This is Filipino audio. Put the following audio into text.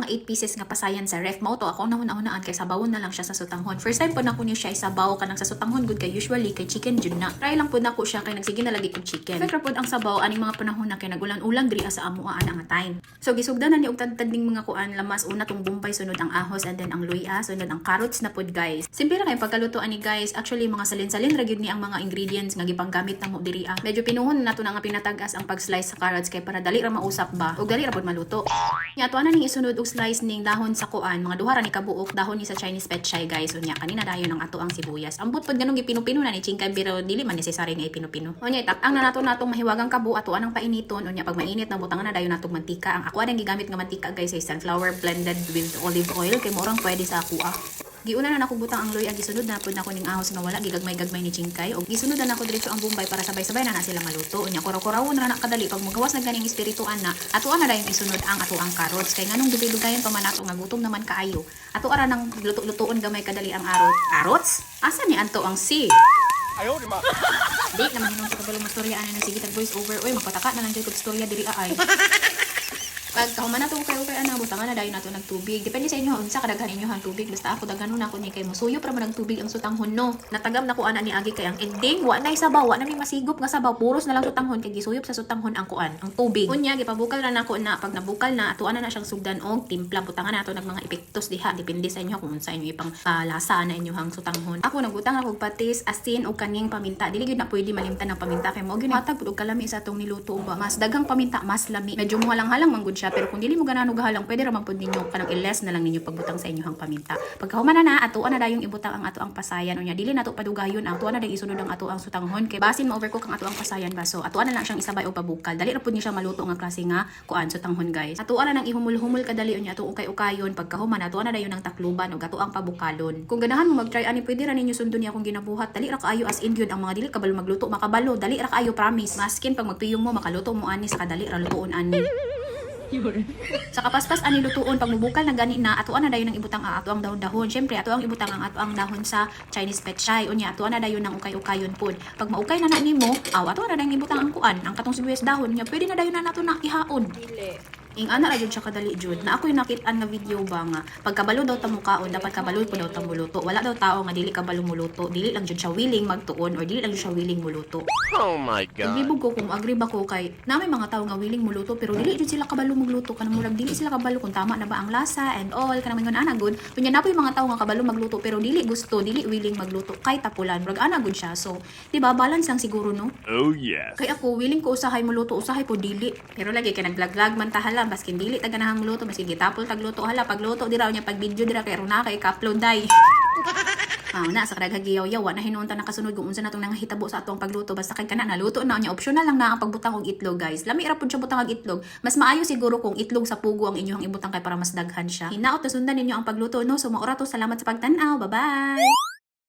mga 8 pieces nga pasayan sa ref. Mao to ako nahuna-hunaan kay sabawon na lang siya sa sutanghon. First time po na ko niya siya isabaw kanang sa sutanghon good kay usually kay chicken jud na. Try lang po na ko siya kay nagsige na lagi kog chicken. Perfect pod ang sabaw aning mga panahon na kay nagulan-ulan diri sa amuan nga time. So gisugdan na ni og tadtading mga kuan lamas una tong bumpay sunod ang ahos and then ang luya sunod ang carrots na pod guys. Simple ra kay pagkaluto ani guys. Actually mga salin-salin ra gyud ni ang mga ingredients nga gipanggamit namo diri. Medyo pinuhon na to na nga pinatagas ang pag-slice sa carrots kay para dali ra mausap ba ug dali ra pod maluto. Nya to ana ning isunod og slice ning dahon sa kuan mga duha ra ni kabuok dahon ni sa Chinese petchay guys. Unya kanina dayon ang ato ang sibuyas. Ambot pod ganung gipino-pino na ni chingkay pero dili man necessary nga ipino-pino. Unya itak-ang na natong mahiwagang kabo ato anang painiton. Unya pag mainit na butangan na dayon natong mantika. Ang ako adang gigamit nga mantika guys ay sunflower blended with olive oil kay mo orang pwede sa ako Giuna na nako butang ang luya gisunod na pud nako ning ahos nga wala gigagmay-gagmay ni chingkay og gisunod na nako diretso ang bumbay para sabay-sabay na sila maluto. Unya kuraw-kurawon ra na kadali pag magawas na ganing espirituan na atuan na dayon isunod ang ato ang carrots kay nganong dugay-dugayan pa man nato nga gutom naman kaayo. Ato ara nang luto-lutoon gamay kadali ang carrots. Asa ni anto ang si? Ayaw, di ma. Di naman hinong sa kabalong mastorya ana nang sige tag voice over. Oy magpataka na lang jud kog storya diri ay. Pag kahuman na to kayo ana butangan na dayon nato nagtubig. Depende sa inyo unsa kadaghan inyo ang tubig basta ako daghanon na ko ni kay mosuyo para man tubig ang sutanghon no. Natagam na ko ana ni agi kay ang ending wa nay sabaw wa na may masigop nga sabaw puros na lang sutanghon kay gisuyop sa sutanghon ang kuan ang tubig. Unya gipabukal na nako na pag nabukal na atuan na siyang sugdan og timpla butangan nato nag mga epektos diha depende sa inyo kung unsa inyo ipang lasa na inyohang sutanghon. Ako nagbutang ako patis, asin ug kaning paminta. Dili gyud na pwede malimtan ng paminta kay mao gyud matag pud og kalami sa atong niluto ba. Mas daghang paminta mas lami. Medyo muhalang-halang man gud siya pero kung dili mo ganano gahalang pwede ra man pud ninyo kanang iles na lang ninyo pagbutang sa inyohang paminta. Pagkahuman na atuan na dayong ibutang ang ato ang pasayan unya dili nato padugayon ang atuan na day isunod ang ato ang sutanghon kay basin ma-overcook ang ato ang pasayan ba. So atuan na lang siyang isabay o pabukal. Dali ra pud niya siya maluto nga klase nga kuan sutanghon guys. Atuan na nang ihumul-humul kadali unya ato ukay-ukayon pagkahuman atuan na dayon ang takluban ug ato ang pabukalon. Kung ganahan mo mag-try ani pwede ra ninyo sundon niya kung ginabuhat. Dali ra kaayo as in gyud ang mga dili kabalo magluto makabalo. Dali ra kaayo promise. Maskin pag magpiyong mo makaluto mo ani sa kadali ra lutoon ani. Sa kapaspas ani lutuon pag mubukal na gani na atuan na dayon ang ibutang ato ang dahon-dahon. Syempre ato ang ibutang ang ato ang dahon sa Chinese petchay. Unya atuan na dayon ang ukay-ukayon pod. Pag maukay na nimo, atuan na dayon ibutang ang kuan, ang katong sibuyas dahon nya pwede na dayon na nato na ihaon. Ing ana ra jud siya kadali jud. Na ako'y nakit-an nga video ba nga pagkabalo daw ta mukaon dapat kabalo po daw ta muluto. Wala daw tao nga dili kabalo muluto. Dili lang jud siya willing magtuon or dili lang jud siya willing muluto. Oh my God. Libog ko kung agree ba ko kay na may mga tao nga willing muluto pero dili jud sila kabalo magluto kanang murag dili sila kabalo kung tama na ba ang lasa and all kanang mingon ana good. Kunya napoy mga tao nga kabalo magluto pero dili gusto, dili willing magluto kay tapulan. Murag ana good siya. So, di ba balance lang siguro no? Oh yes. Kay ako willing ko usahay muluto, usahay po dili. Pero lagi kay nag-vlog man ta hala baskin dili ta ganahang luto baskin gitapol tagluto hala pagluto dira nya pag video dira kay runa kay ka-upload dai. Na sa kadaghan giyaw-yaw na hinunta nakasunod kung unsa natong nangahitabo sa atong pagluto basta kay kana naluto na nya optional lang na ang pagbutang og itlog guys. Lami ra pud siya butang og itlog. Mas maayo siguro kung itlog sa pugo ang inyong ibutang kay para mas daghan siya. Hinaot na sundan ninyo ang pagluto no. So maura to salamat sa pagtan-aw. Bye-bye.